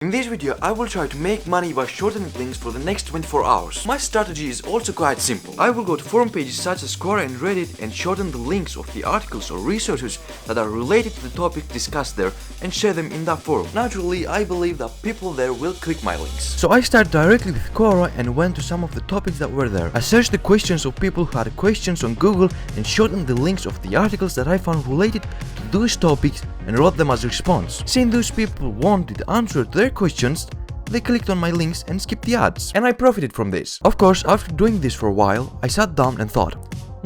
In this video, I will try to make money by shortening links for the next 24 hours. My strategy is also quite simple. I will go to forum pages such as Quora and Reddit and shorten the links of the articles or resources that are related to the topic discussed there and share them in that forum. Naturally, I believe that people there will click my links. So I started directly with Quora and went to some of the topics that were there. I searched the questions of people who had questions on Google and shortened the links of the articles that I found related to those topics and wrote them as a response. Seeing those people wanted the answer to their questions, they clicked on my links and skipped the ads. And I profited from this. Of course, after doing this for a while, I sat down and thought,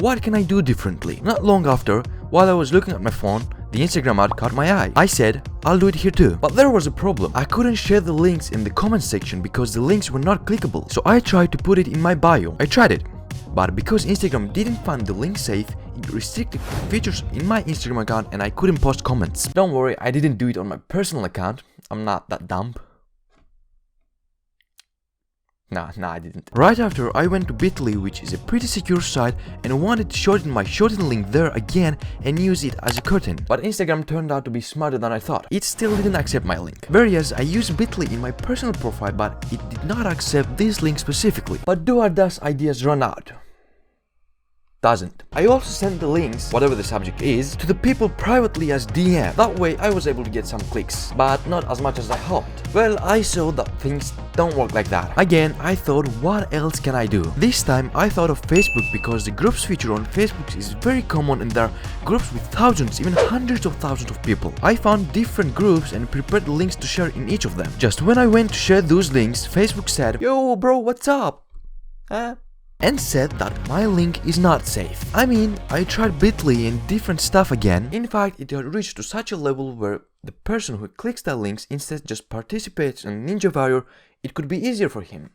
what can I do differently? Not long after, while I was looking at my phone, the Instagram ad caught my eye. I said, I'll do it here too. But there was a problem. I couldn't share the links in the comments section because the links were not clickable. So I tried to put it in my bio. I tried it. But because Instagram didn't find the link safe, it restricted features in my Instagram account and I couldn't post comments. Don't worry, I didn't do it on my personal account. I'm not that dumb. Nah, I didn't. Right after, I went to Bitly, which is a pretty secure site, and wanted to shorten my shorten link there again and use it as a curtain. But Instagram turned out to be smarter than I thought. It still didn't accept my link. Whereas I used Bitly in my personal profile, but it did not accept this link specifically. But do Arda's ideas run out? Doesn't. I also sent the links, whatever the subject is, to the people privately as DM. That way I was able to get some clicks, but not as much as I hoped. Well, I saw that things don't work like that. Again, I thought, what else can I do? This time I thought of Facebook because the groups feature on Facebook is very common and there are groups with thousands, even hundreds of thousands of people. I found different groups and prepared the links to share in each of them. Just when I went to share those links, Facebook said, "Yo bro, what's up?" And said that my link is not safe. I mean, I tried Bitly and different stuff again. In fact, it had reached to such a level where the person who clicks the links instead just participates in Ninja Warrior, it could be easier for him.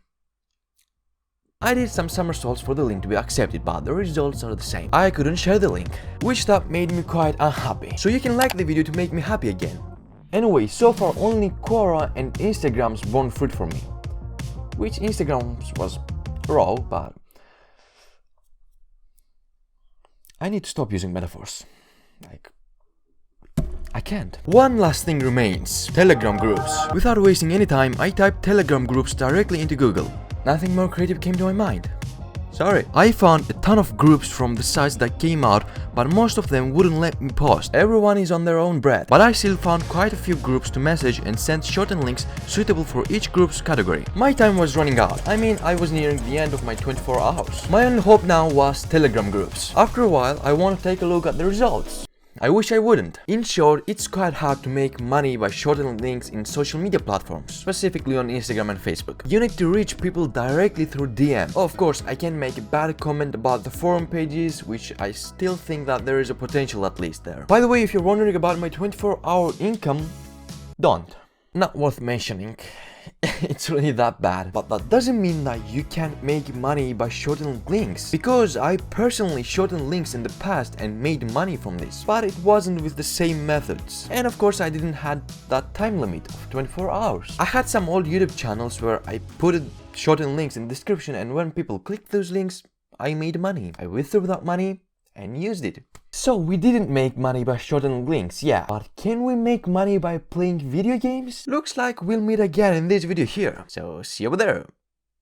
I did some somersaults for the link to be accepted, but the results are the same. I couldn't share the link, which that made me quite unhappy. So you can like the video to make me happy again. Anyway, so far only Quora and Instagram's borne fruit for me. Which Instagram's was raw, but I need to stop using metaphors. I can't. One last thing remains. Telegram groups. Without wasting any time, I typed Telegram groups directly into Google. Nothing more creative came to my mind. Sorry. I found a ton of groups from the sites that came out, but most of them wouldn't let me post. Everyone is on their own breath. But I still found quite a few groups to message and send shortened links suitable for each group's category. My time was running out. I mean, I was nearing the end of my 24 hours. My only hope now was Telegram groups. After a while, I want to take a look at the results. I wish I wouldn't. In short, it's quite hard to make money by shortening links in social media platforms, specifically on Instagram and Facebook. You need to reach people directly through DM. Of course, I can make a bad comment about the forum pages, which I still think that there is a potential at least there. By the way, if you're wondering about my 24-hour income, don't. Not worth mentioning. It's really that bad. But that doesn't mean that you can't make money by shortening links, because I personally shortened links in the past and made money from this, but it wasn't with the same methods. And of course I didn't have that time limit of 24 hours. I had some old YouTube channels where I put shortened links in the description, and when people clicked those links, I made money. I withdrew that money and used it. So we didn't make money by shortening links, yeah, but can we make money by playing video games? Looks like we'll meet again in this video here, so see you over there.